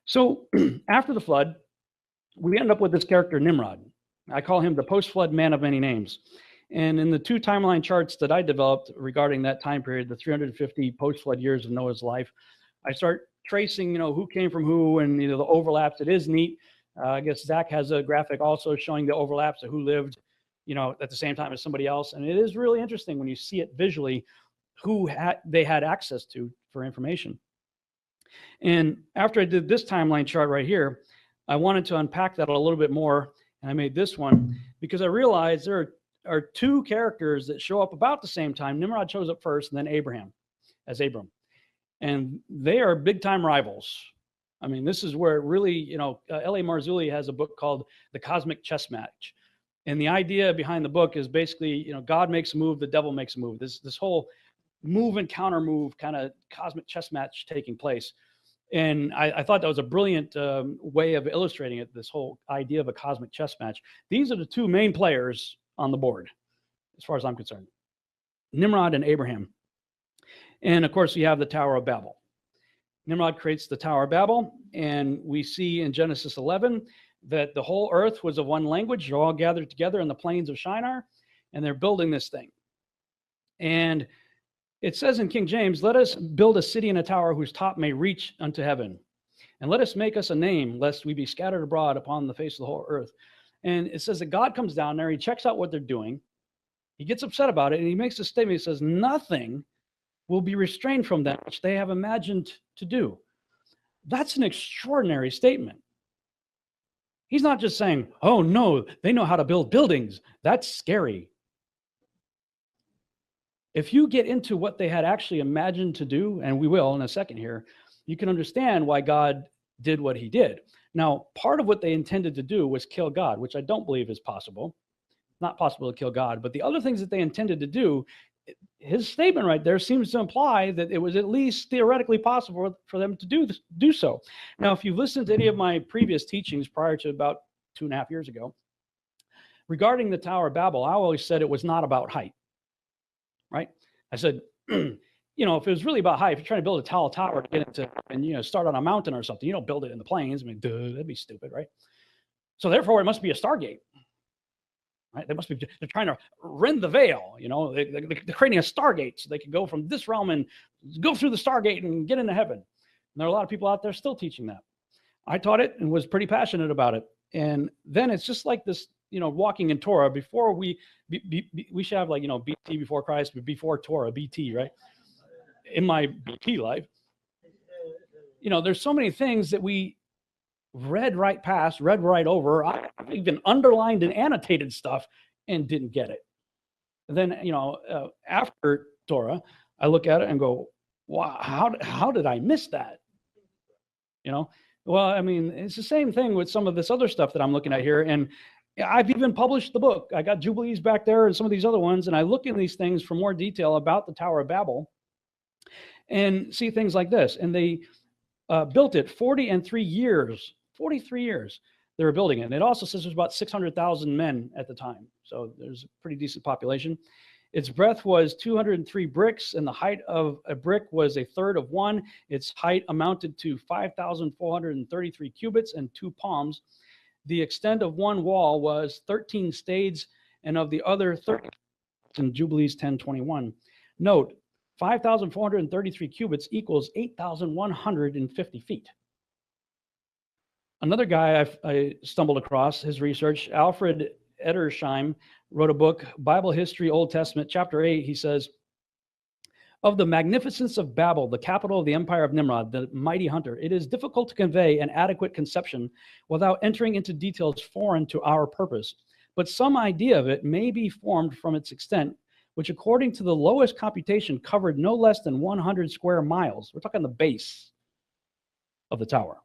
So after the flood, we end up with this character, Nimrod. I call him the post-flood man of many names. And in the two timeline charts that I developed regarding that time period, the 350 post-flood years of Noah's life, I start tracing, who came from who and the overlaps. It is neat. I guess Zach has a graphic also showing the overlaps of who lived, at the same time as somebody else. And it is really interesting when you see it visually, who they had access to for information. And after I did this timeline chart right here, I wanted to unpack that a little bit more. And I made this one because I realized there are two characters that show up about the same time. Nimrod shows up first, and then Abraham as Abram. And they are big time rivals. I mean, this is where it really, L.A. Marzulli has a book called The Cosmic Chess Match. And the idea behind the book is basically, God makes a move, the devil makes a move. This whole move and counter move kind of cosmic chess match taking place. And I thought that was a brilliant way of illustrating it, this whole idea of a cosmic chess match. These are the two main players on the board, as far as I'm concerned, Nimrod and Abraham. And of course, we have the Tower of Babel. Nimrod creates the Tower of Babel, and we see in Genesis 11 that the whole earth was of one language. They're all gathered together in the plains of Shinar, and they're building this thing. And it says in King James, "Let us build a city and a tower whose top may reach unto heaven. And let us make us a name, lest we be scattered abroad upon the face of the whole earth." And it says that God comes down there, he checks out what they're doing. He gets upset about it, and he makes a statement. He says, "Nothing will be restrained from that which they have imagined to do." That's an extraordinary statement. He's not just saying, "Oh no, they know how to build buildings. That's scary." If you get into what they had actually imagined to do, and we will in a second here, you can understand why God did what he did. Now, part of what they intended to do was kill God, which I don't believe is possible. Not possible to kill God, but the other things that they intended to do, his statement right there seems to imply that it was at least theoretically possible for them to do so. Now, if you've listened to any of my previous teachings prior to about 2.5 years ago, regarding the Tower of Babel, I always said it was not about height. Right? I said, if it was really about height, if you're trying to build a tall tower to get into, and start on a mountain or something, you don't build it in the plains. I mean, that'd be stupid, right? So therefore, it must be a Stargate, right? They're trying to rend the veil. They're creating a Stargate so they can go from this realm and go through the Stargate and get into heaven. And there are a lot of people out there still teaching that. I taught it and was pretty passionate about it. And then it's just like this. Walking in Torah, before we should have BT before Christ, but before Torah, BT, right? In my BT life, there's so many things that we read right past, read right over. I even underlined and annotated stuff and didn't get it. And then, after Torah, I look at it and go, wow, how did I miss that? Well, I mean, it's the same thing with some of this other stuff that I'm looking at here. And I've even published the book. I got Jubilees back there and some of these other ones, and I look in these things for more detail about the Tower of Babel and see things like this. And they built it 43 years. 43 years they were building it. And it also says there's about 600,000 men at the time. So there's a pretty decent population. Its breadth was 203 bricks, and the height of a brick was a third of one. Its height amounted to 5,433 cubits and 2 palms. The extent of one wall was 13 stades, and of the other 30 in Jubilees 10:21. Note, 5,433 cubits equals 8,150 feet. Another guy I stumbled across, his research, Alfred Edersheim, wrote a book, Bible History, Old Testament, chapter 8. He says, "Of the magnificence of Babel, the capital of the empire of Nimrod, the mighty hunter, it is difficult to convey an adequate conception without entering into details foreign to our purpose. But some idea of it may be formed from its extent, which according to the lowest computation covered no less than 100 square miles." We're talking the base of the tower.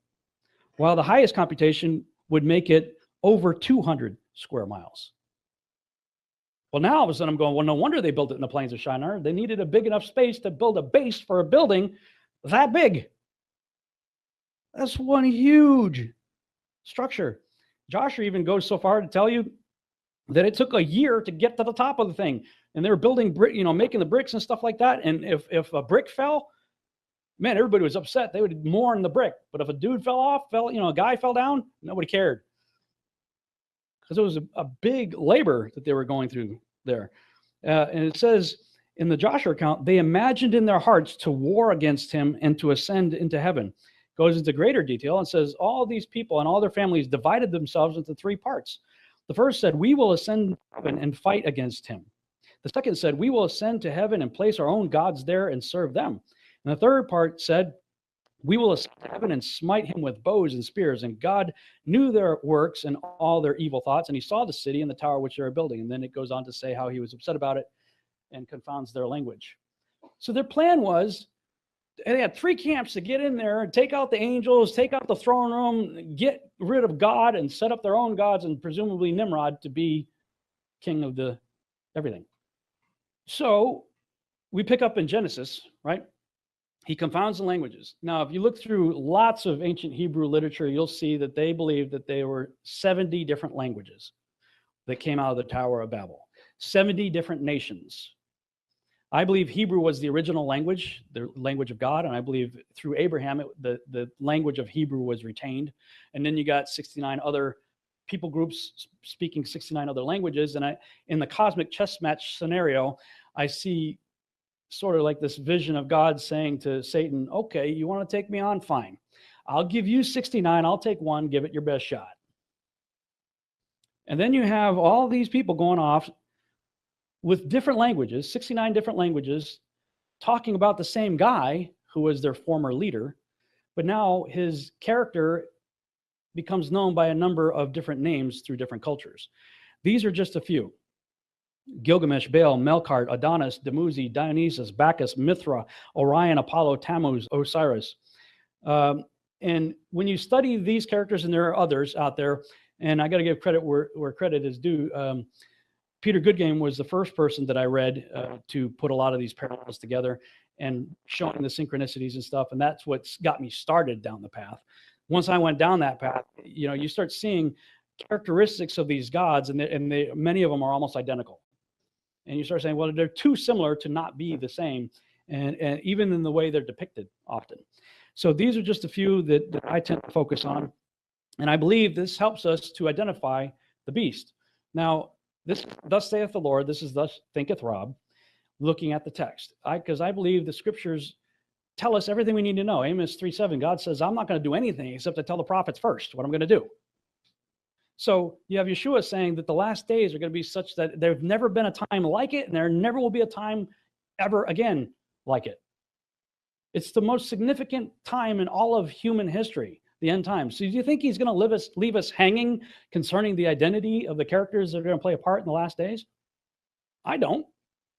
While the highest computation would make it over 200 square miles. Well, now all of a sudden I'm going, well, no wonder they built it in the plains of Shinar. They needed a big enough space to build a base for a building that big. That's one huge structure. Joshua even goes so far to tell you that it took a year to get to the top of the thing. And they were building, making the bricks and stuff like that. And if a brick fell, man, everybody was upset. They would mourn the brick. But if a dude a guy fell down, nobody cared. Because it was a big labor that they were going through there. And it says in the Joshua account, they imagined in their hearts to war against him and to ascend into heaven. Goes into greater detail and says all these people and all their families divided themselves into 3 parts. The first said, we will ascend to heaven and fight against him. The second said, we will ascend to heaven and place our own gods there and serve them. And the third part said, we will ascend to heaven and smite him with bows and spears. And God knew their works and all their evil thoughts, and he saw the city and the tower which they were building. And then it goes on to say how he was upset about it and confounds their language. So their plan was, they had 3 camps to get in there and take out the angels, take out the throne room, get rid of God, and set up their own gods, and presumably Nimrod to be king of the everything. So we pick up in Genesis, right? He confounds the languages. Now, if you look through lots of ancient Hebrew literature, you'll see that they believe that there were 70 different languages that came out of the Tower of Babel, 70 different nations. I believe Hebrew was the original language, the language of God, and I believe through Abraham, the language of Hebrew was retained. And then you got 69 other people groups speaking 69 other languages. And in the cosmic chess match scenario, I see sort of like this vision of God saying to Satan, okay, you want to take me on? Fine. I'll give you 69. I'll take 1. Give it your best shot. And then you have all these people going off with different languages, 69 different languages, talking about the same guy who was their former leader. But now his character becomes known by a number of different names through different cultures. These are just a few. Gilgamesh, Baal, Melkart, Adonis, Dumuzi, Dionysus, Bacchus, Mithra, Orion, Apollo, Tammuz, Osiris. And when you study these characters, and there are others out there, and I got to give credit where credit is due. Peter Goodgame was the first person that I read to put a lot of these parallels together and showing the synchronicities and stuff. And that's what's got me started down the path. Once I went down that path, you start seeing characteristics of these gods, and many of them are almost identical. And you start saying, well, they're too similar to not be the same, and even in the way they're depicted often. So these are just a few that I tend to focus on. And I believe this helps us to identify the beast. Now, this, thus saith the Lord, this is thus thinketh Rob, looking at the text. Because I believe the scriptures tell us everything we need to know. Amos 3:7, God says, I'm not going to do anything except to tell the prophets first what I'm going to do. So you have Yeshua saying that the last days are going to be such that there's never been a time like it, and there never will be a time ever again like it. It's the most significant time in all of human history, the end times. So do you think he's going to leave us hanging concerning the identity of the characters that are going to play a part in the last days? I don't.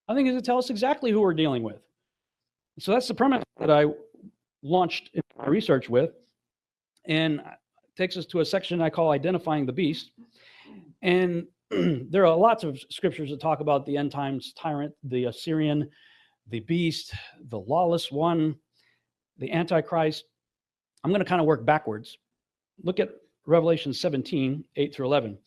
I think he's going to tell us exactly who we're dealing with. So that's the premise that I launched my research with, and takes us to a section I call Identifying the Beast. And there are lots of scriptures that talk about the end times tyrant, the Assyrian, the beast, the lawless one, the Antichrist. I'm going to kind of work backwards. Look at Revelation 17:8-11.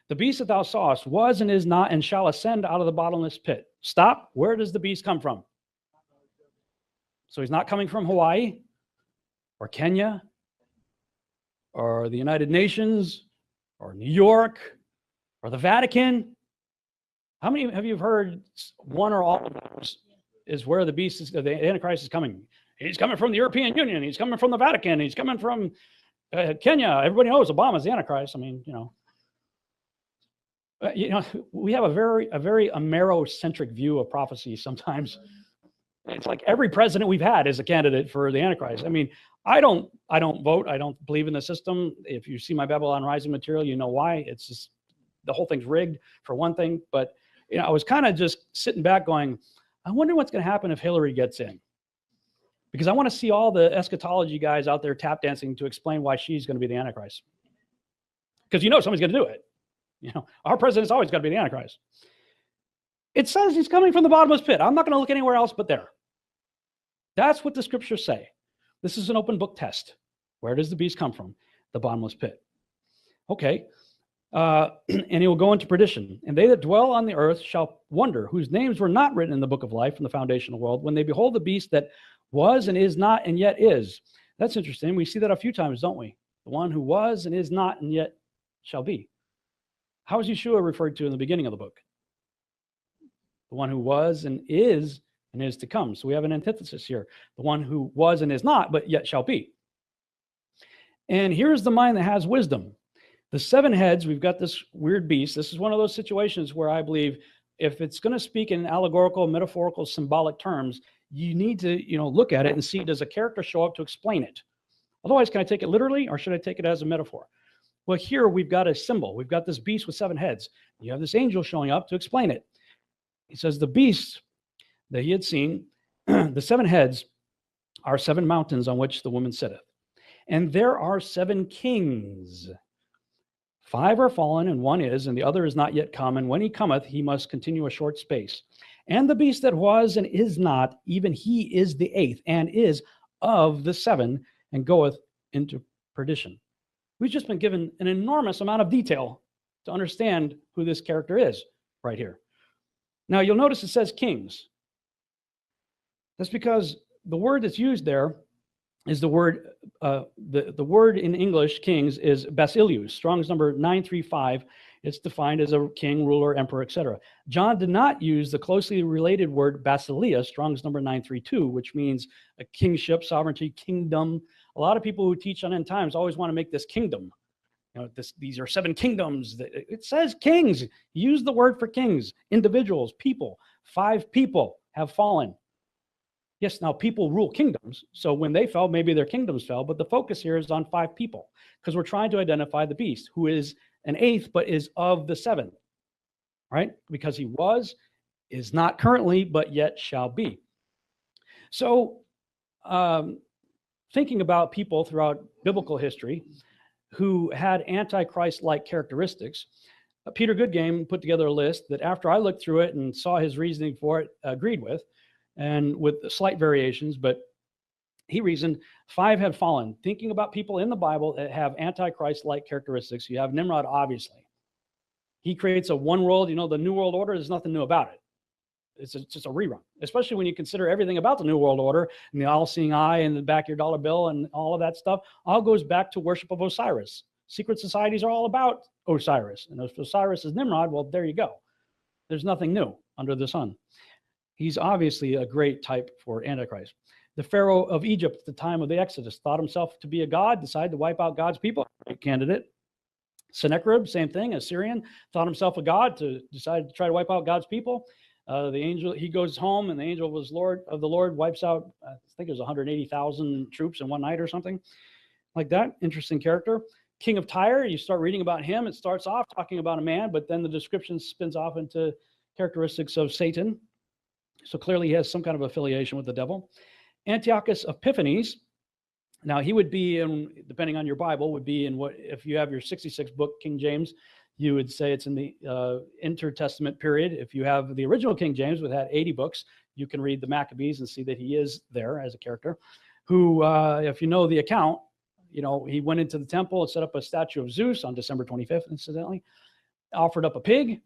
The beast that thou sawest was and is not and shall ascend out of the bottomless pit. Stop. Where does the beast come from? So he's not coming from Hawaii or Kenya or the United Nations or New York or the Vatican. How many have you heard one or all of those is where the beast is, the Antichrist is coming? He's coming from the European Union. He's coming from the Vatican. He's coming from Kenya. Everybody knows Obama's the Antichrist. I mean, we have a very Amero-centric view of prophecy sometimes. It's like every president we've had is a candidate for the Antichrist. I mean, I don't vote. I don't believe in the system. If you see my Babylon Rising material, you know why. It's just the whole thing's rigged for one thing. But I was kind of just sitting back going, I wonder what's going to happen if Hillary gets in, because I want to see all the eschatology guys out there tap dancing to explain why she's going to be the Antichrist. Because somebody's going to do it. Our president's always got to be the Antichrist. It says he's coming from the bottomless pit. I'm not going to look anywhere else but there. That's what the scriptures say. This is an open book test. Where does the beast come from? The bottomless pit. Okay. And he will go into perdition. And they that dwell on the earth shall wonder, whose names were not written in the book of life from the foundation of the world, when they behold the beast that Was and is not and yet is. That's interesting. We see that a few times, don't we? The one who was and is not and yet shall be. How is Yeshua referred to in the beginning of the book? The one who was and is to come. So we have an antithesis here. The one who was and is not, but yet shall be. And here's the mind that has wisdom. The 7 heads, we've got this weird beast. This is one of those situations where I believe if it's going to speak in allegorical, metaphorical, symbolic terms, you need to, look at it and see, does a character show up to explain it? Otherwise, can I take it literally or should I take it as a metaphor? Well, here we've got a symbol. We've got this beast with 7 heads. You have this angel showing up to explain it. He says the beast that he had seen, the 7 heads are 7 mountains on which the woman sitteth. And there are 7 kings. 5 are fallen, and 1 is, and the other is not yet come. And when he cometh, he must continue a short space. And the beast that was and is not, even he is the 8th, and is of the 7, and goeth into perdition. We've just been given an enormous amount of detail to understand who this character is right here. Now, you'll notice it says kings. That's because the word that's used there is the word, the word in English, kings, is basileus, Strong's number 935. It's defined as a king, ruler, emperor, etc. John did not use the closely related word basileus, Strong's number 932, which means a kingship, sovereignty, kingdom. A lot of people who teach on end times always want to make this kingdom. These are 7 kingdoms. It says kings. Use the word for kings, individuals, people. 5 people have fallen. Yes, now people rule kingdoms. So when they fell, maybe their kingdoms fell, but the focus here is on 5 people because we're trying to identify the beast, who is an 8th, but is of the 7, right? Because he was, is not currently, but yet shall be. So thinking about people throughout biblical history who had Antichrist-like characteristics, Peter Goodgame put together a list that after I looked through it and saw his reasoning for it, agreed with, and with slight variations, but he reasoned 5 had fallen. Thinking about people in the Bible that have Antichrist-like characteristics, you have Nimrod, obviously. He creates a one world, the New World Order, there's nothing new about it. It's just a rerun, especially when you consider everything about the New World Order and the all-seeing eye and the back of your dollar bill and all of that stuff, all goes back to worship of Osiris. Secret societies are all about Osiris. And if Osiris is Nimrod, well, there you go. There's nothing new under the sun. He's obviously a great type for Antichrist. The Pharaoh of Egypt at the time of the Exodus thought himself to be a god, decided to wipe out God's people. Great candidate. Sennacherib, same thing, Assyrian, thought himself a god, decided to try to wipe out God's people. The angel, he goes home, and the angel of the Lord wipes out, I think it was 180,000 troops in one night or something like that. Interesting character. King of Tyre, you start reading about him. It starts off talking about a man, but then the description spins off into characteristics of Satan. So clearly he has some kind of affiliation with the devil. Antiochus Epiphanes, now he would be in, depending on your Bible, would be in what, if you have your 66 book King James, you would say it's in the intertestament period. If you have the original King James, which had 80 books, you can read the Maccabees and see that he is there as a character who, if you know the account, he went into the temple and set up a statue of Zeus on December 25th, incidentally, offered up a pig.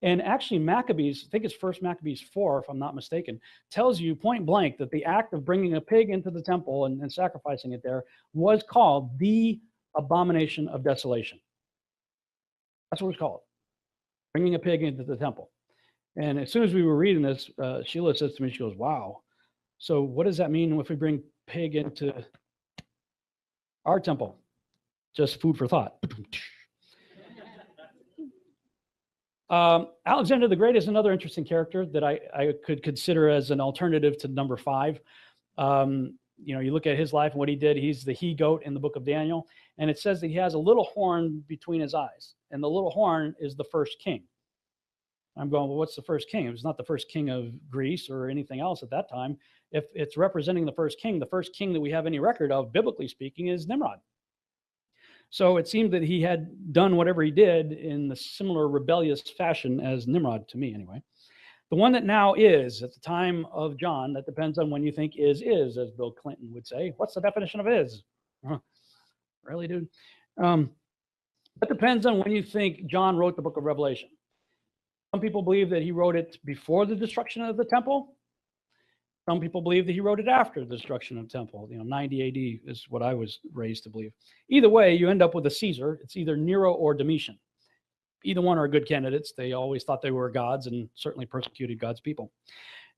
And actually Maccabees, I think it's 1 Maccabees 4, if I'm not mistaken, tells you point blank that the act of bringing a pig into the temple and sacrificing it there was called the abomination of desolation. That's what it's called, bringing a pig into the temple. And as soon as we were reading this, Sheila says to me, she goes, wow, so what does that mean if we bring pig into our temple? Just food for thought. Alexander the Great is another interesting character that I could consider as an alternative to number 5. You look at his life and what he did. He's the he-goat in the book of Daniel. And it says that he has a little horn between his eyes. And the little horn is the first king. I'm going, well, what's the first king? It was not the first king of Greece or anything else at that time. If it's representing the first king that we have any record of, biblically speaking, is Nimrod. So it seemed that he had done whatever he did in the similar rebellious fashion as Nimrod, to me anyway. The one that now is, at the time of John, that depends on when you think is, as Bill Clinton would say. What's the definition of is? Really, dude? That depends on when you think John wrote the book of Revelation. Some people believe that he wrote it before the destruction of the temple. Some people believe that he wrote it after the destruction of the temple. 90 AD is what I was raised to believe. Either way, you end up with a Caesar. It's either Nero or Domitian. Either one are good candidates. They always thought they were gods and certainly persecuted God's people.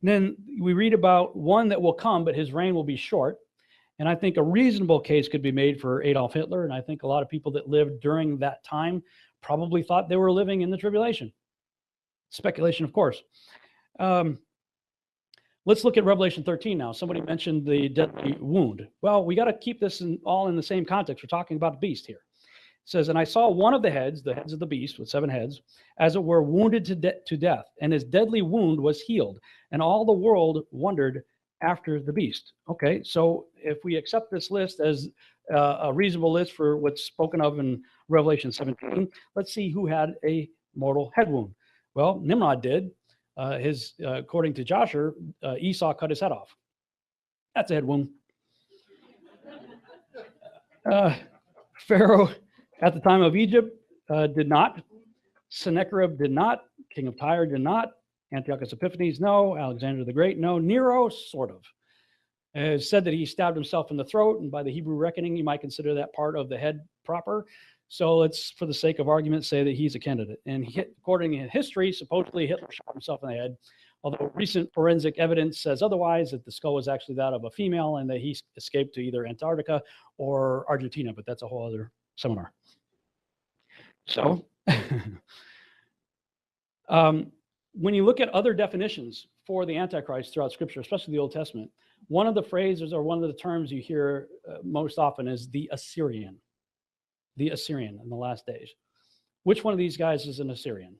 And then we read about one that will come, but his reign will be short. And I think a reasonable case could be made for Adolf Hitler. And I think a lot of people that lived during that time probably thought they were living in the tribulation. Speculation, of course. Let's look at Revelation 13 now. Somebody mentioned the deadly wound. Well, we got to keep this all in the same context. We're talking about the beast here. It says, and I saw one of the heads of the beast with 7 heads, as it were wounded to death, and his deadly wound was healed, and all the world wondered after the beast. Okay, so if we accept this list as a reasonable list for what's spoken of in Revelation 17, let's see who had a mortal head wound. Well, Nimrod did. According to Joshua, Esau cut his head off. That's a head wound. Pharaoh at the time of Egypt did not. Sennacherib did not. King of Tyre did not. Antiochus Epiphanes, no. Alexander the Great, no. Nero, sort of. It said that he stabbed himself in the throat, and by the Hebrew reckoning, you might consider that part of the head proper. So let's, for the sake of argument, say that he's a candidate. And according to history, supposedly Hitler shot himself in the head, although recent forensic evidence says otherwise, that the skull was actually that of a female and that he escaped to either Antarctica or Argentina, but that's a whole other seminar. So when you look at other definitions for the Antichrist throughout Scripture, especially the Old Testament, one of the phrases or one of the terms you hear most often is the Assyrian. The Assyrian in the last days. Which one of these guys is an Assyrian?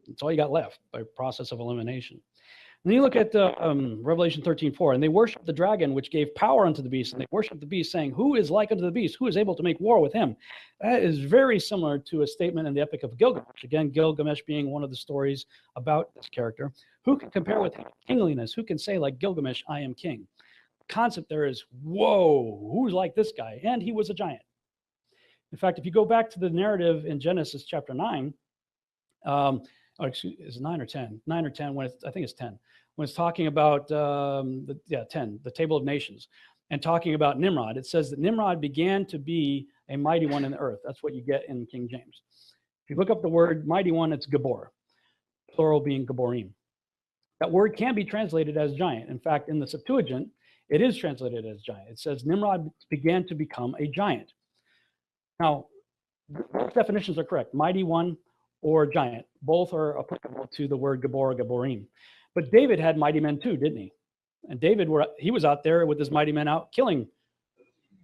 It's all you got left by process of elimination. And then you look at Revelation 13:4, and they worship the dragon, which gave power unto the beast, and they worship the beast, saying, who is like unto the beast? Who is able to make war with him? That is very similar to a statement in the Epic of Gilgamesh. Again, Gilgamesh being one of the stories about this character. Who can compare with him? Kingliness. Who can say like Gilgamesh, I am king? The concept there is, whoa, who's like this guy? And he was a giant. In fact, if you go back to the narrative in Genesis chapter 9, is it 9 or 10? 9 or 10, I think it's 10, when it's talking about, 10, the Table of Nations, and talking about Nimrod. It says that Nimrod began to be a mighty one in the earth. That's what you get in King James. If you look up the word mighty one, it's Gabor, plural being Gaborim. That word can be translated as giant. In fact, in the Septuagint, it is translated as giant. It says Nimrod began to become a giant. Now, both definitions are correct, mighty one or giant. Both are applicable to the word Gabor, Gaborim. But David had mighty men too, didn't he? And David, he was out there with his mighty men out killing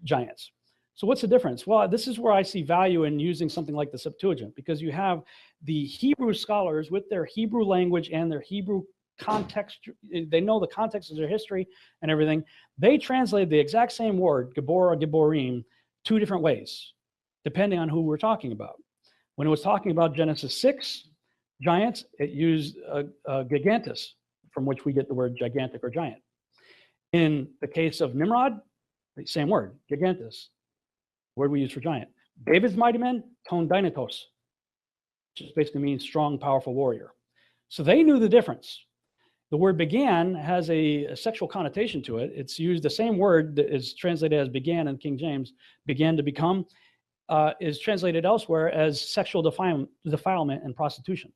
giants. So what's the difference? Well, this is where I see value in using something like the Septuagint, because you have the Hebrew scholars with their Hebrew language and their Hebrew context. They know the context of their history and everything. They translated the exact same word, Gabor or Gaborim, 2 different ways, depending on who we're talking about. When it was talking about Genesis 6, giants, it used gigantus, from which we get the word gigantic or giant. In the case of Nimrod, the same word, gigantus, word we use for giant. David's mighty men, ton dynatos, which just basically means strong, powerful warrior. So they knew the difference. The word began has a sexual connotation to it. It's used the same word that is translated as began in King James, began to become, is translated elsewhere as sexual defilement and prostitution.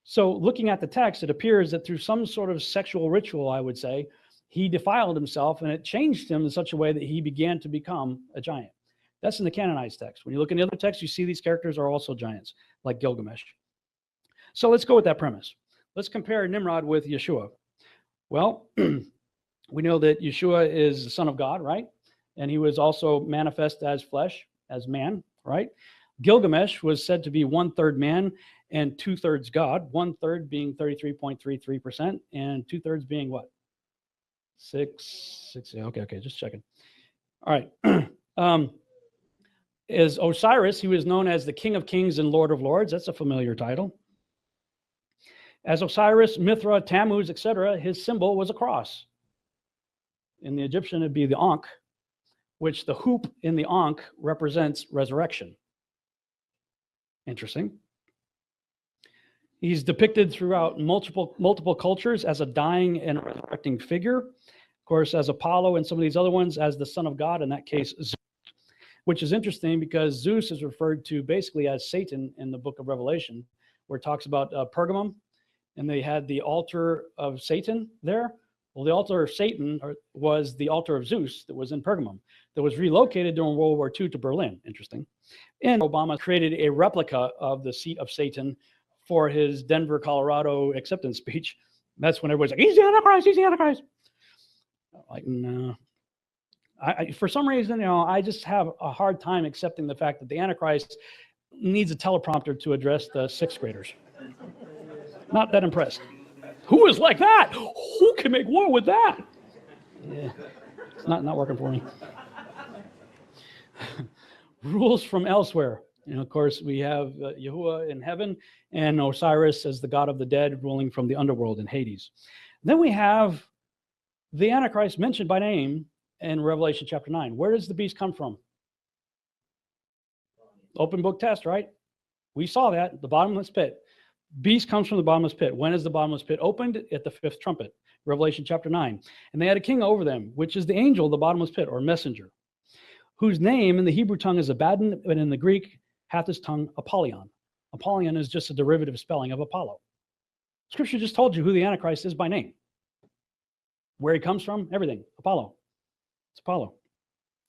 So looking at the text, it appears that through some sort of sexual ritual, I would say, he defiled himself, and it changed him in such a way that he began to become a giant. That's in the canonized text. When you look in the other texts, you see these characters are also giants, like Gilgamesh. So let's go with that premise. Let's compare Nimrod with Yeshua. Well, we know that Yeshua is the Son of God, right? And he was also manifest as flesh, as man, right? Gilgamesh was said to be 1/3 man and 2/3 God, 1/3 being 33.33%, and 2/3 being what? 6, okay, just checking. All right. As Osiris, he was known as the King of Kings and Lord of Lords. That's a familiar title. As Osiris, Mithra, Tammuz, etc., his symbol was a cross. In the Egyptian, it'd be the Ankh, which the hoop in the Ankh represents resurrection. Interesting. He's depicted throughout multiple cultures as a dying and resurrecting figure. Of course, as Apollo and some of these other ones, as the Son of God, in that case, Zeus, which is interesting because Zeus is referred to basically as Satan in the book of Revelation, where it talks about Pergamum, and they had the altar of Satan there. Well, the altar of Satan was the altar of Zeus that was in Pergamum, that was relocated during World War II to Berlin. Interesting. And Obama created a replica of the seat of Satan for his Denver, Colorado acceptance speech. That's when everybody's like, he's the Antichrist, he's the Antichrist. Like, no. For some reason, I just have a hard time accepting the fact that the Antichrist needs a teleprompter to address the sixth graders. Not that impressed. Who is like that? Who can make war with that? Yeah, it's not working for me. Rules from elsewhere. Of course, we have Yahuwah in heaven and Osiris as the god of the dead ruling from the underworld in Hades. Then we have the Antichrist mentioned by name in Revelation chapter 9. Where does the beast come from? Open book test, right? We saw that, the bottomless pit. Beast comes from the bottomless pit. When is the bottomless pit opened? At the fifth trumpet, Revelation chapter 9. And they had a king over them, which is the angel of the bottomless pit, or messenger, whose name in the Hebrew tongue is Abaddon, and in the Greek hath his tongue Apollyon. Apollyon is just a derivative spelling of Apollo. Scripture just told you who the Antichrist is by name. Where he comes from, everything. Apollo. It's Apollo.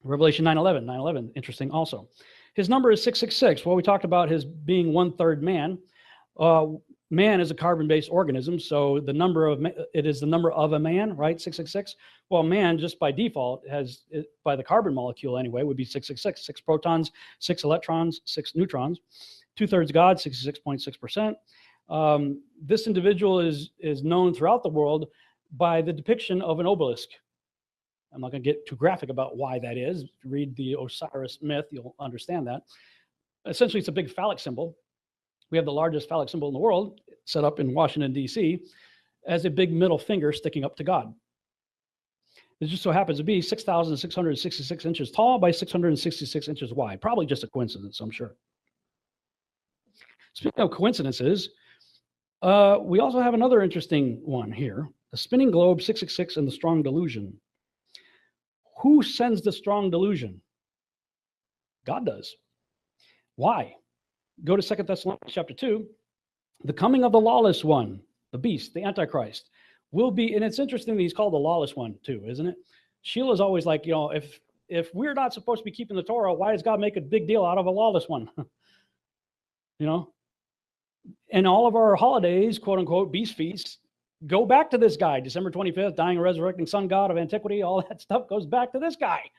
Revelation 9:11. 9:11, interesting also. His number is 666. Well, we talked about his being 1/3 man. Man is a carbon-based organism, so it is the number of a man, right? 666. Well, man, just by default, by the carbon molecule anyway, would be 666. 6 protons, 6 electrons, 6 neutrons. 2/3 God, 66.6%. This individual is known throughout the world by the depiction of an obelisk. I'm not going to get too graphic about why that is. If you read the Osiris myth, you'll understand that. Essentially, it's a big phallic symbol. We have the largest phallic symbol in the world, set up in Washington, D.C., as a big middle finger sticking up to God. It just so happens to be 6,666 inches tall by 666 inches wide. Probably just a coincidence, I'm sure. Speaking of coincidences, we also have another interesting one here. The spinning globe, 666, and the strong delusion. Who sends the strong delusion? God does. Why? Go to 2 Thessalonians chapter 2. The coming of the lawless one, the beast, the Antichrist, will be, and it's interesting that he's called the lawless one too, isn't it? Sheila's always like, if we're not supposed to be keeping the Torah, why does God make a big deal out of a lawless one? And all of our holidays, quote unquote, beast feasts, go back to this guy. December 25th, dying and resurrecting sun god of antiquity, all that stuff goes back to this guy.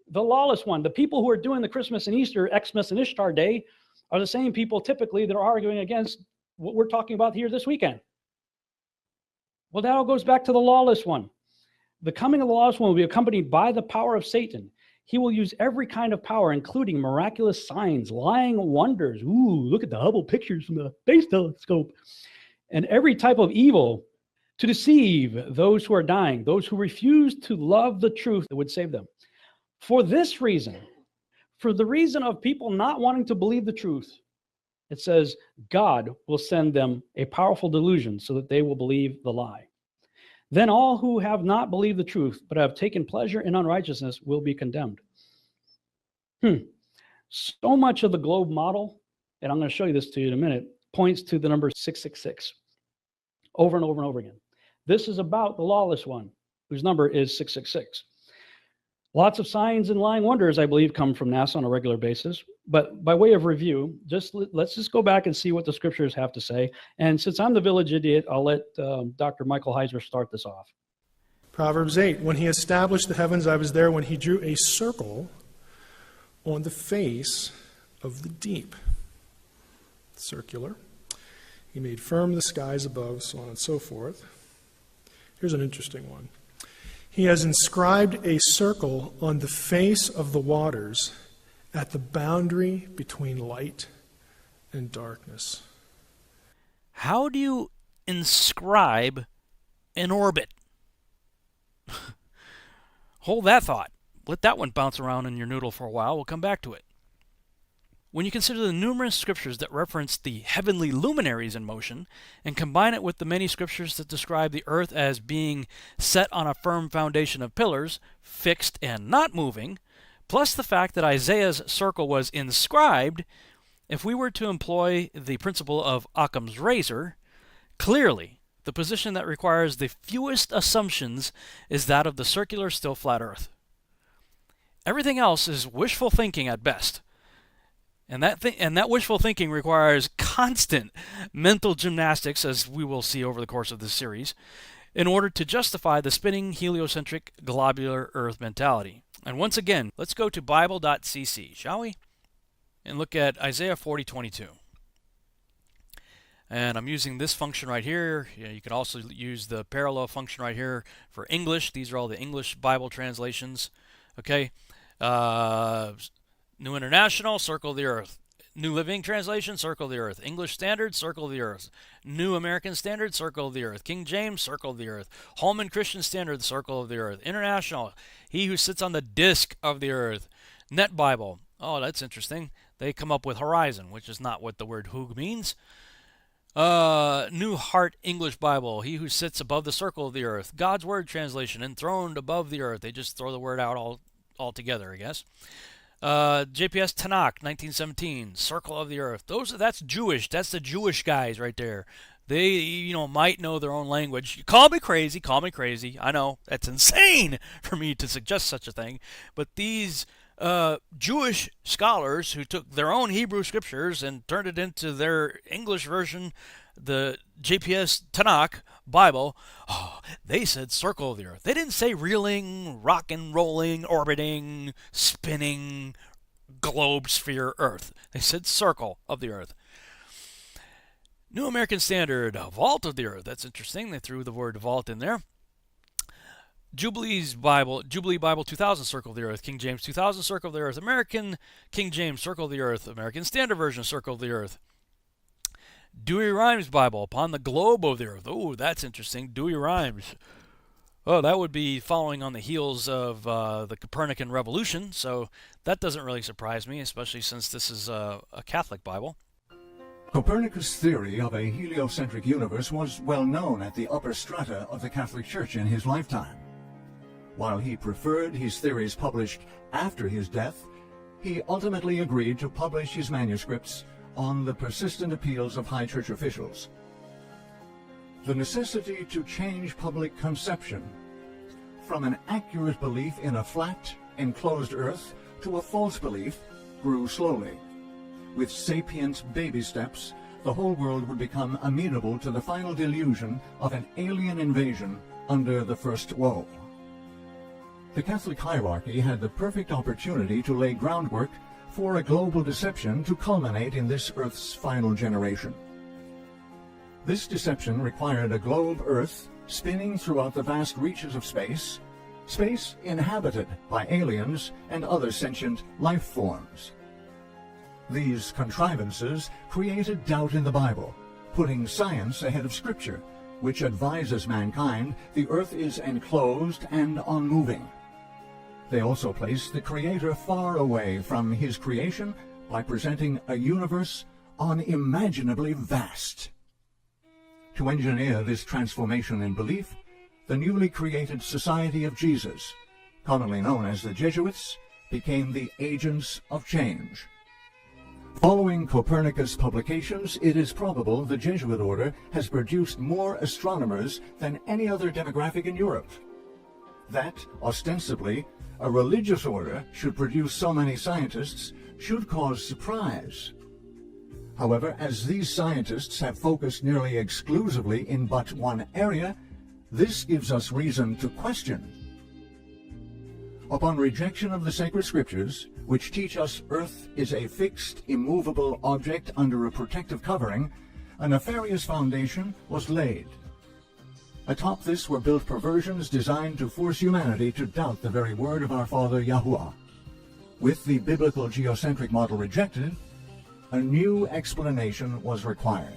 The lawless one. The people who are doing the Christmas and Easter, Xmas and Ishtar Day, are the same people typically that are arguing against what we're talking about here this weekend. Well, that all goes back to the lawless one. The coming of the lawless one will be accompanied by the power of Satan. He will use every kind of power, including miraculous signs, lying wonders. Ooh, look at the Hubble pictures from the space telescope. And every type of evil to deceive those who are dying, those who refuse to love the truth that would save them. For this reason, for the reason of people not wanting to believe the truth, it says God will send them a powerful delusion so that they will believe the lie. Then all who have not believed the truth but have taken pleasure in unrighteousness will be condemned. So much of the globe model, and I'm going to show you this to you in a minute, points to the number 666 over and over and over again. This is about the lawless one, whose number is 666. Lots of signs and lying wonders, I believe, come from NASA on a regular basis. But by way of review, let's just go back and see what the scriptures have to say. And since I'm the village idiot, I'll let Dr. Michael Heiser start this off. Proverbs 8, when he established the heavens, I was there when he drew a circle on the face of the deep. Circular. He made firm the skies above, so on and so forth. Here's an interesting one. He has inscribed a circle on the face of the waters at the boundary between light and darkness. How do you inscribe an orbit? Hold that thought. Let that one bounce around in your noodle for a while. We'll come back to it. When you consider the numerous scriptures that reference the heavenly luminaries in motion, and combine it with the many scriptures that describe the earth as being set on a firm foundation of pillars, fixed and not moving, plus the fact that Isaiah's circle was inscribed, if we were to employ the principle of Occam's razor, clearly the position that requires the fewest assumptions is that of the circular still flat earth. Everything else is wishful thinking at best. And that wishful thinking requires constant mental gymnastics, as we will see over the course of this series, in order to justify the spinning heliocentric globular Earth mentality. And once again, let's go to Bible.cc, shall we? And look at Isaiah 40:22. And I'm using this function right here. You can also use the parallel function right here for English. These are all the English Bible translations. Okay. New International, circle the earth. New Living Translation, circle the earth. English Standard, circle the earth. New American Standard, circle the earth. King James, circle the earth. Holman Christian Standard, circle of the earth. International, he who sits on the disk of the earth. Net Bible, oh, that's interesting. They come up with horizon, which is not what the word Hug means. New Heart English Bible, he who sits above the circle of the earth. God's Word Translation, enthroned above the earth. They just throw the word out all together, I guess. JPS Tanakh, 1917, Circle of the Earth. That's Jewish. That's the Jewish guys right there. They, might know their own language. Call me crazy. I know that's insane for me to suggest such a thing. But these Jewish scholars who took their own Hebrew scriptures and turned it into their English version, the JPS Tanakh Bible, they said circle of the earth. They didn't say reeling, rocking, rolling, orbiting, spinning, globe, sphere, earth. They said circle of the earth. New American Standard, vault of the earth. That's interesting. They threw the word vault in there. Jubilee Bible 2000, circle of the earth. King James 2000, circle of the earth. American King James, circle of the earth. American Standard Version, circle of the earth. Dewey Rhymes Bible, upon the globe of the earth. Oh, that's interesting. Dewey Rhymes. Oh, that would be following on the heels of the Copernican Revolution, so that doesn't really surprise me, especially since this is a Catholic Bible. Copernicus' theory of a heliocentric universe was well known at the upper strata of the Catholic Church in his lifetime. While he preferred his theories published after his death, he ultimately agreed to publish his manuscripts on the persistent appeals of high church officials. The necessity to change public conception from an accurate belief in a flat, enclosed earth to a false belief grew slowly. With sapient baby steps, the whole world would become amenable to the final delusion of an alien invasion under the First Woe. The Catholic hierarchy had the perfect opportunity to lay groundwork for a global deception to culminate in this Earth's final generation. This deception required a globe Earth spinning throughout the vast reaches of space inhabited by aliens and other sentient life forms. These contrivances created doubt in the Bible, putting science ahead of Scripture, which advises mankind the Earth is enclosed and unmoving. They also placed the Creator far away from His creation by presenting a universe unimaginably vast. To engineer this transformation in belief, the newly created Society of Jesus, commonly known as the Jesuits, became the agents of change. Following Copernicus' publications, it is probable the Jesuit order has produced more astronomers than any other demographic in Europe. That, ostensibly, a religious order should produce so many scientists should cause surprise. However, as these scientists have focused nearly exclusively in but one area, this gives us reason to question. Upon rejection of the sacred scriptures, which teach us Earth is a fixed, immovable object under a protective covering, a nefarious foundation was laid. Atop this were built perversions designed to force humanity to doubt the very word of our Father Yahuwah. With the biblical geocentric model rejected, a new explanation was required.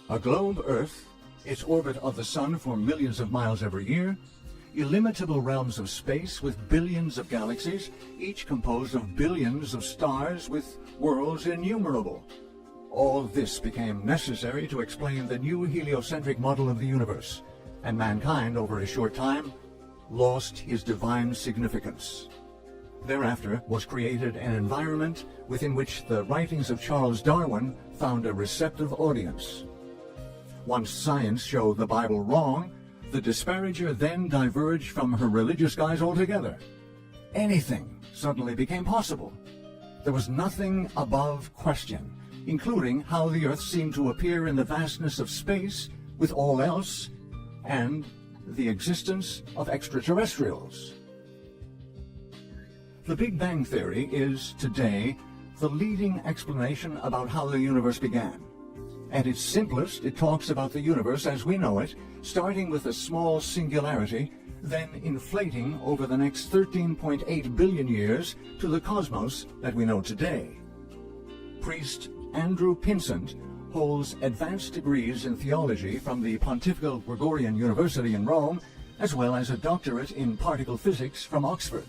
A globe Earth, its orbit of the sun for millions of miles every year, illimitable realms of space with billions of galaxies, each composed of billions of stars with worlds innumerable. All this became necessary to explain the new heliocentric model of the universe, and mankind, over a short time, lost his divine significance. Thereafter was created an environment within which the writings of Charles Darwin found a receptive audience. Once science showed the Bible wrong, the disparager then diverged from her religious guise altogether. Anything suddenly became possible. There was nothing above question, including how the Earth seemed to appear in the vastness of space with all else, and the existence of extraterrestrials. The Big Bang Theory is, today, the leading explanation about how the universe began. At its simplest, it talks about the universe as we know it, starting with a small singularity, then inflating over the next 13.8 billion years to the cosmos that we know today. Priest Andrew Pinsent holds advanced degrees in theology from the Pontifical Gregorian University in Rome, as well as a doctorate in particle physics from Oxford.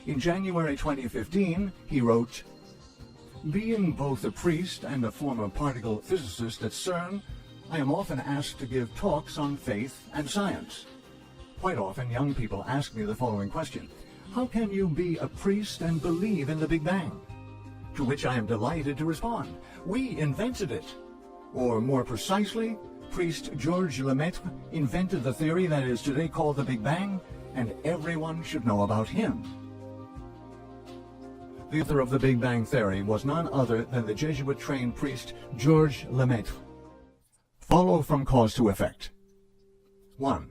In January 2015, he wrote, "Being both a priest and a former particle physicist at CERN, I am often asked to give talks on faith and science. Quite often, young people ask me the following question: how can you be a priest and believe in the Big Bang? To which I am delighted to respond, we invented it. Or more precisely, priest Georges Lemaitre invented the theory that is today called the Big Bang, and everyone should know about him." The author of the Big Bang Theory was none other than the Jesuit-trained priest Georges Lemaitre. Follow from cause to effect. 1.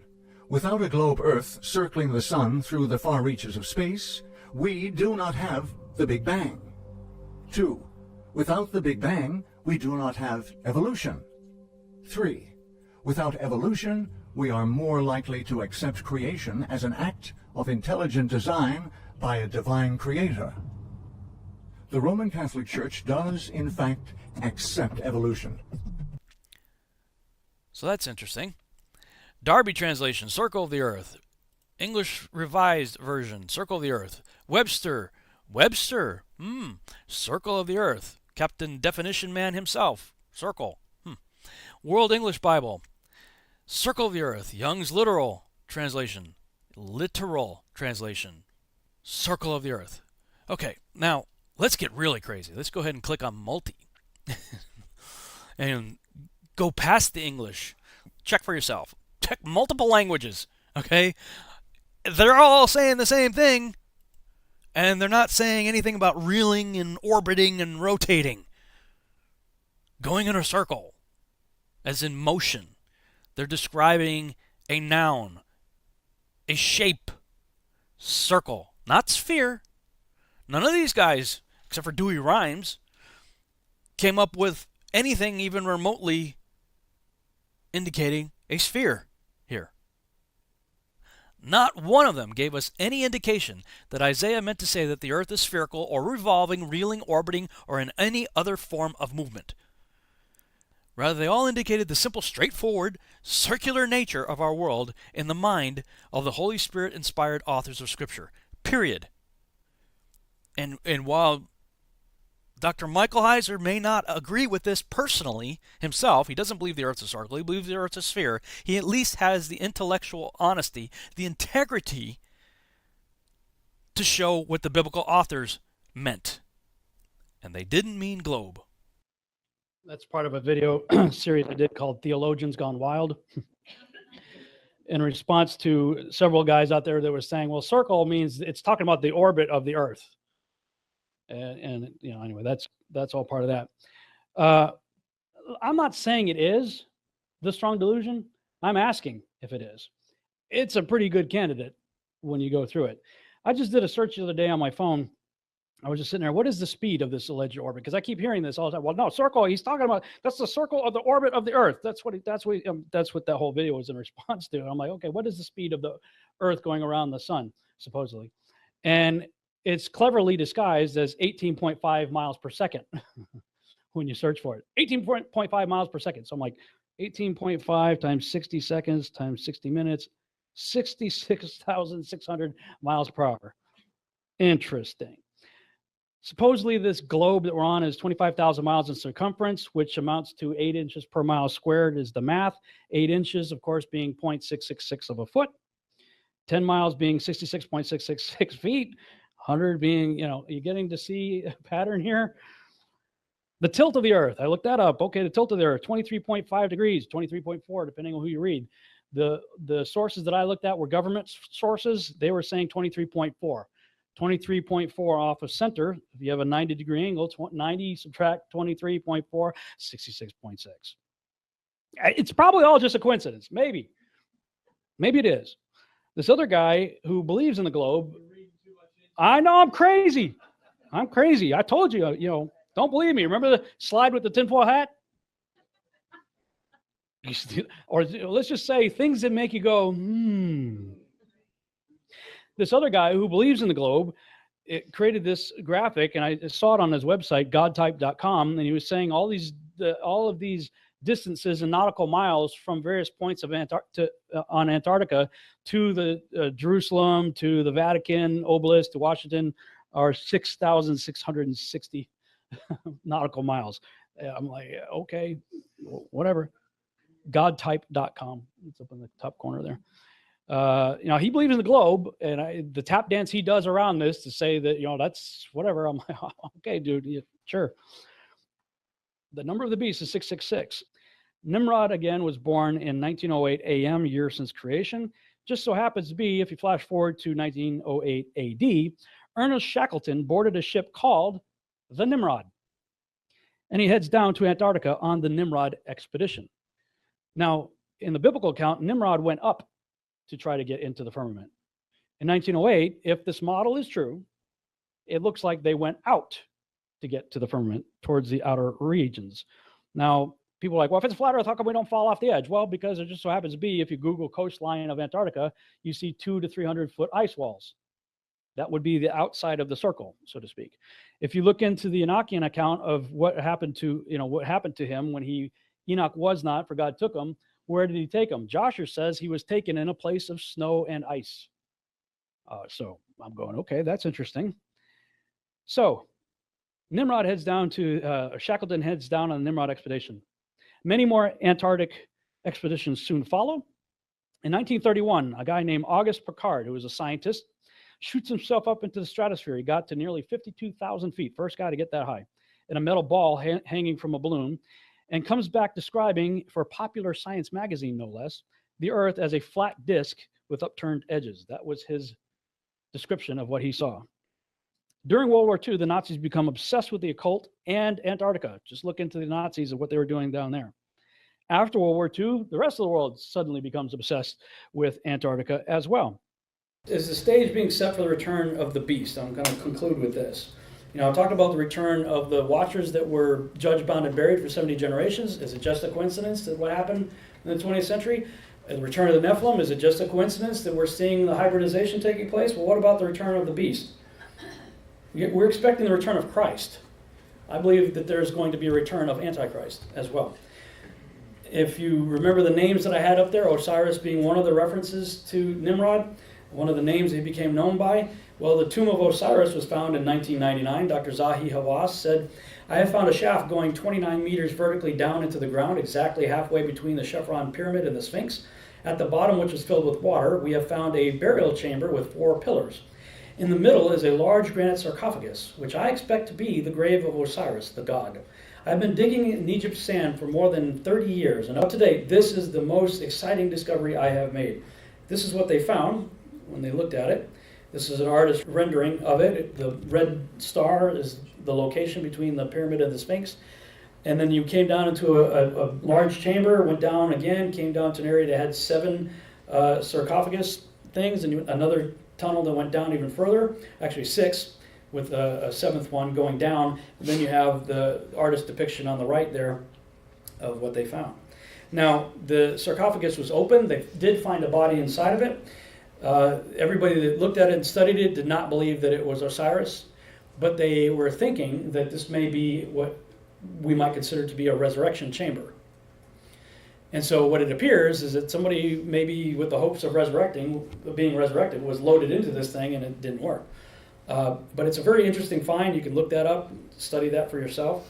Without a globe Earth circling the Sun through the far reaches of space, we do not have the Big Bang. 2. Without the Big Bang, we do not have evolution. 3. Without evolution, we are more likely to accept creation as an act of intelligent design by a divine creator. The Roman Catholic Church does, in fact, accept evolution. So that's interesting. Darby translation, Circle of the Earth. English Revised Version, Circle of the Earth. Webster, Circle of the Earth. Captain Definition Man himself, circle. World English Bible, Circle of the Earth. Young's Literal Translation, Circle of the Earth. Okay, now let's get really crazy. Let's go ahead and click on multi. And go past the English. Check for yourself. Check multiple languages. Okay? They're all saying the same thing. And they're not saying anything about reeling and orbiting and rotating. Going in a circle. As in motion. They're describing a noun. A shape. Circle. Not sphere. None of these guys, except for Dewey Rhymes, came up with anything even remotely indicating a sphere here. Not one of them gave us any indication that Isaiah meant to say that the earth is spherical or revolving, reeling, orbiting, or in any other form of movement. Rather, they all indicated the simple, straightforward, circular nature of our world in the mind of the Holy Spirit-inspired authors of Scripture. Period. And while Dr. Michael Heiser may not agree with this personally himself, he doesn't believe the earth is circle, he believes the earth is a sphere, he at least has the intellectual honesty, the integrity to show what the biblical authors meant. And they didn't mean globe. That's part of a video series I did called Theologians Gone Wild. In response to several guys out there that were saying, well, circle means it's talking about the orbit of the earth. And you know, anyway, that's all part of that. I'm not saying it is the strong delusion. I'm asking if it is. It's a pretty good candidate when you go through it. I just did a search the other day on my phone. I was just sitting there. What is the speed of this alleged orbit? Because I keep hearing this all the time. Well, no, circle. He's talking about that's the circle of the orbit of the Earth. That's what that whole video was in response to. And I'm like, okay, what is the speed of the Earth going around the sun, supposedly? And it's cleverly disguised as 18.5 miles per second when you search for it. 18.5 miles per second. So I'm like, 18.5 times 60 seconds times 60 minutes. 66,600 miles per hour. Interesting. Supposedly, this globe that we're on is 25,000 miles in circumference, which amounts to 8 inches per mile squared is the math. 8 inches, of course, being 0.666 of a foot. 10 miles being 66.666 feet. 100 being, you're getting to see a pattern here. The tilt of the Earth, I looked that up. Okay, the tilt of the Earth, 23.5 degrees, 23.4, depending on who you read. The sources that I looked at were government sources. They were saying 23.4. 23.4 off of center. If you have a 90-degree angle, 90 subtract 23.4, 66.6. It's probably all just a coincidence. Maybe it is. This other guy who believes in the globe, I know I'm crazy. I told you, don't believe me. Remember the slide with the tinfoil hat? Or let's just say things that make you go, This other guy who believes in the globe, it created this graphic, and I saw it on his website, godtype.com, and he was saying all of these distances in nautical miles from various points of on Antarctica to the Jerusalem, to the Vatican obelisk, to Washington, are 6,660 nautical miles. I'm like, okay, whatever. Godtype.com. It's up in the top corner there. He believes in the globe, and the tap dance he does around this to say that, that's whatever. I'm like, okay, dude, yeah, sure. The number of the beast is 666. Nimrod, again, was born in 1908 AM, year since creation. Just so happens to be, if you flash forward to 1908 AD, Ernest Shackleton boarded a ship called the Nimrod, and he heads down to Antarctica on the Nimrod expedition. Now, in the biblical account, Nimrod went up to try to get into the firmament. In 1908, if this model is true, it looks like they went out to get to the firmament towards the outer regions. Now, people are like, well, if it's flat Earth, how come we don't fall off the edge? Well, because it just so happens to be, if you Google coastline of Antarctica, you see 200 to 300 foot ice walls. That would be the outside of the circle, so to speak. If you look into the Enochian account of what happened to him when Enoch was not, for God took him, where did he take him? Joshua says he was taken in a place of snow and ice. So I'm going, okay, that's interesting. So Nimrod heads down to, Shackleton heads down on the Nimrod expedition. Many more Antarctic expeditions soon follow. In 1931, a guy named Auguste Piccard, who was a scientist, shoots himself up into the stratosphere. He got to nearly 52,000 feet, first guy to get that high, in a metal ball hanging from a balloon, and comes back describing, for Popular Science magazine no less, the Earth as a flat disk with upturned edges. That was his description of what he saw. During World War II, the Nazis become obsessed with the occult and Antarctica. Just look into the Nazis and what they were doing down there. After World War II, the rest of the world suddenly becomes obsessed with Antarctica as well. Is the stage being set for the return of the beast? I'm going to conclude with this. I talked about the return of the Watchers that were judged, bound, and buried for 70 generations. Is it just a coincidence that what happened in the 20th century? The return of the Nephilim, is it just a coincidence that we're seeing the hybridization taking place? Well, what about the return of the beast? We're expecting the return of Christ. I believe that there's going to be a return of Antichrist as well. If you remember the names that I had up there, Osiris being one of the references to Nimrod, one of the names he became known by. Well, the tomb of Osiris was found in 1999. Dr. Zahi Hawass said, I have found a shaft going 29 meters vertically down into the ground, exactly halfway between the Chevron pyramid and the Sphinx. At the bottom, which was filled with water, we have found a burial chamber with 4 pillars. In the middle is a large granite sarcophagus, which I expect to be the grave of Osiris, the god. I've been digging in Egypt's sand for more than 30 years, and up to date, this is the most exciting discovery I have made. This is what they found when they looked at it. This is an artist's rendering of it. The red star is the location between the pyramid and the Sphinx. And then you came down into a large chamber, went down again, came down to an area that had 7 sarcophagus things, and another tunnel that went down even further, actually 6, with a 7th one going down. And then you have the artist's depiction on the right there of what they found. Now, the sarcophagus was open. They did find a body inside of it. Everybody that looked at it and studied it did not believe that it was Osiris, but they were thinking that this may be what we might consider to be a resurrection chamber. And so what it appears is that somebody, maybe with the hopes of being resurrected, was loaded into this thing and it didn't work. But it's a very interesting find. You can look that up, study that for yourself.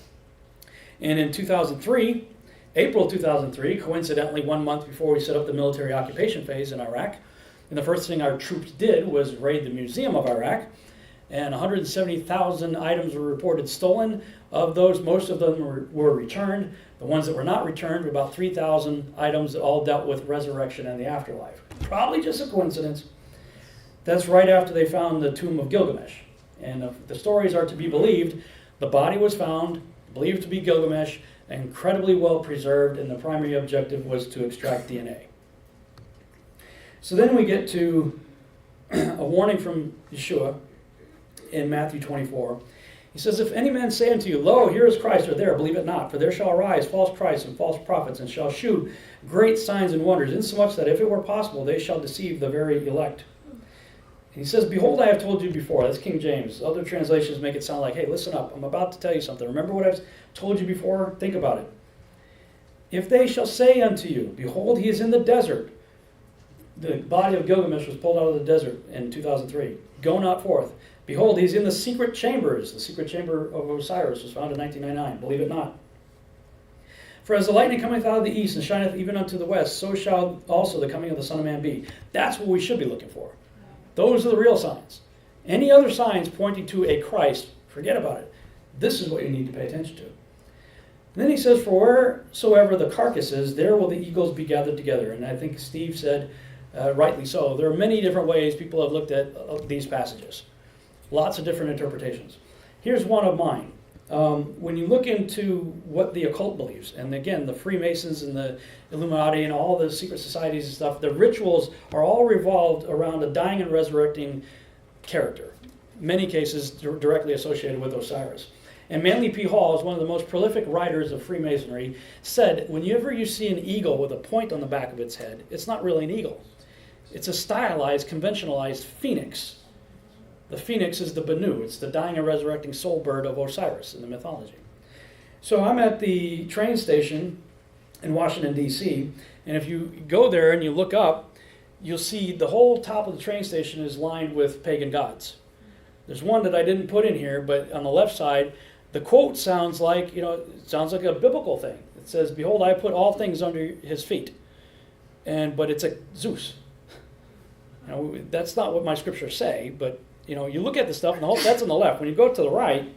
And in 2003, April 2003, coincidentally 1 month before we set up the military occupation phase in Iraq, and the first thing our troops did was raid the Museum of Iraq, and 170,000 items were reported stolen. Of those, most of them were returned. The ones that were not returned were about 3,000 items that all dealt with resurrection and the afterlife. Probably just a coincidence. That's right after they found the tomb of Gilgamesh. And if the stories are to be believed, the body was found, believed to be Gilgamesh, incredibly well preserved, and the primary objective was to extract DNA. So then we get to a warning from Yeshua in Matthew 24. He says, if any man say unto you, lo, here is Christ, or there, believe it not. For there shall arise false Christs and false prophets, and shall shew great signs and wonders, insomuch that if it were possible, they shall deceive the very elect. And he says, behold, I have told you before. That's King James. Other translations make it sound like, hey, listen up. I'm about to tell you something. Remember what I've told you before? Think about it. If they shall say unto you, behold, he is in the desert. The body of Gilgamesh was pulled out of the desert in 2003. Go not forth. Behold, he's in the secret chambers. The secret chamber of Osiris was found in 1999. Believe it not. For as the lightning cometh out of the east and shineth even unto the west, so shall also the coming of the Son of Man be. That's what we should be looking for. Those are the real signs. Any other signs pointing to a Christ, forget about it. This is what you need to pay attention to. And then he says, for wheresoever the carcass is, there will the eagles be gathered together. And I think Steve said, rightly so, there are many different ways people have looked at these passages. Lots of different interpretations. Here's one of mine. When you look into what the occult believes, and again, the Freemasons and the Illuminati and all the secret societies and stuff, the rituals are all revolved around a dying and resurrecting character. Many cases directly associated with Osiris. And Manly P. Hall is one of the most prolific writers of Freemasonry, said, whenever you see an eagle with a point on the back of its head, it's not really an eagle. It's a stylized, conventionalized phoenix. The phoenix is the Benu. It's the dying and resurrecting soul bird of Osiris in the mythology. So I'm at the train station in Washington, D.C., and if you go there and you look up, you'll see the whole top of the train station is lined with pagan gods. There's one that I didn't put in here, but on the left side, the quote sounds like, it sounds like a biblical thing. It says, behold, I put all things under his feet. But it's a Zeus. That's not what my scriptures say, but you look at the stuff, and that's on the left. When you go to the right,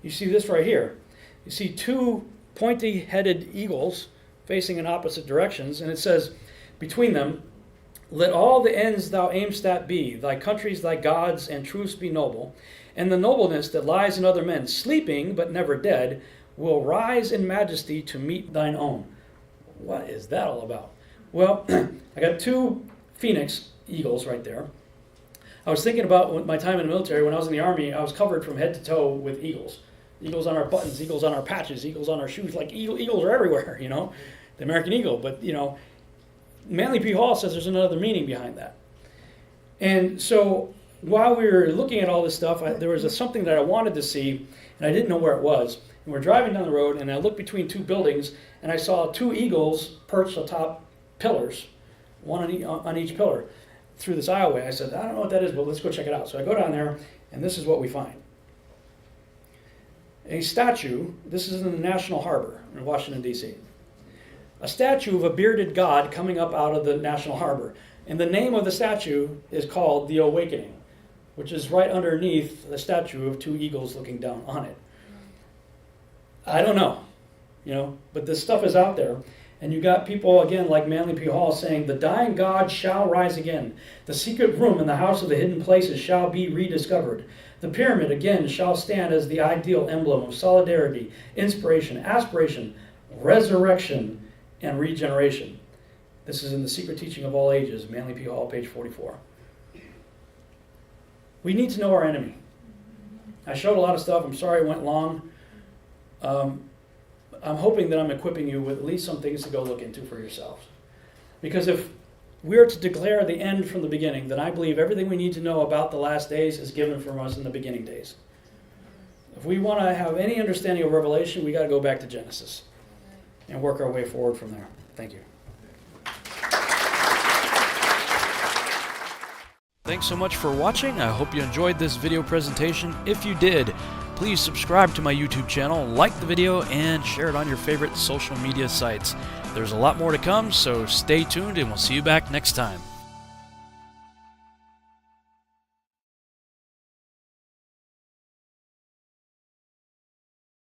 you see this right here. You see two pointy-headed eagles facing in opposite directions, and it says, between them, let all the ends thou aimst at be, thy countries, thy gods, and truths be noble, and the nobleness that lies in other men, sleeping but never dead, will rise in majesty to meet thine own. What is that all about? Well, I got two phoenix eagles right there. I was thinking about my time in the military. When I was in the Army, I was covered from head to toe with eagles. Eagles on our buttons, eagles on our patches, eagles on our shoes. Like eagles are everywhere, the American eagle. But, Manly P. Hall says there's another meaning behind that. And so while we were looking at all this stuff, there was something that I wanted to see, and I didn't know where it was. And we're driving down the road, and I looked between two buildings, and I saw two eagles perched atop pillars, one on each pillar, through this aisleway. I said, I don't know what that is, but let's go check it out. So I go down there, and this is what we find. A statue, this is in the National Harbor in Washington, D.C. A statue of a bearded god coming up out of the National Harbor. And the name of the statue is called The Awakening, which is right underneath the statue of two eagles looking down on it. I don't know, but this stuff is out there. And you got people, again, like Manly P. Hall saying, the dying God shall rise again. The secret room in the house of the hidden places shall be rediscovered. The pyramid, again, shall stand as the ideal emblem of solidarity, inspiration, aspiration, resurrection, and regeneration. This is in The Secret Teaching of All Ages, Manly P. Hall, page 44. We need to know our enemy. I showed a lot of stuff. I'm sorry it went long. I'm hoping that I'm equipping you with at least some things to go look into for yourselves. Because if we're to declare the end from the beginning, then I believe everything we need to know about the last days is given from us in the beginning days. If we want to have any understanding of Revelation, we got to go back to Genesis and work our way forward from there. Thank you. Thanks so much for watching. I hope you enjoyed this video presentation. If you did, please subscribe to my YouTube channel, like the video, and share it on your favorite social media sites. There's a lot more to come, so stay tuned and we'll see you back next time.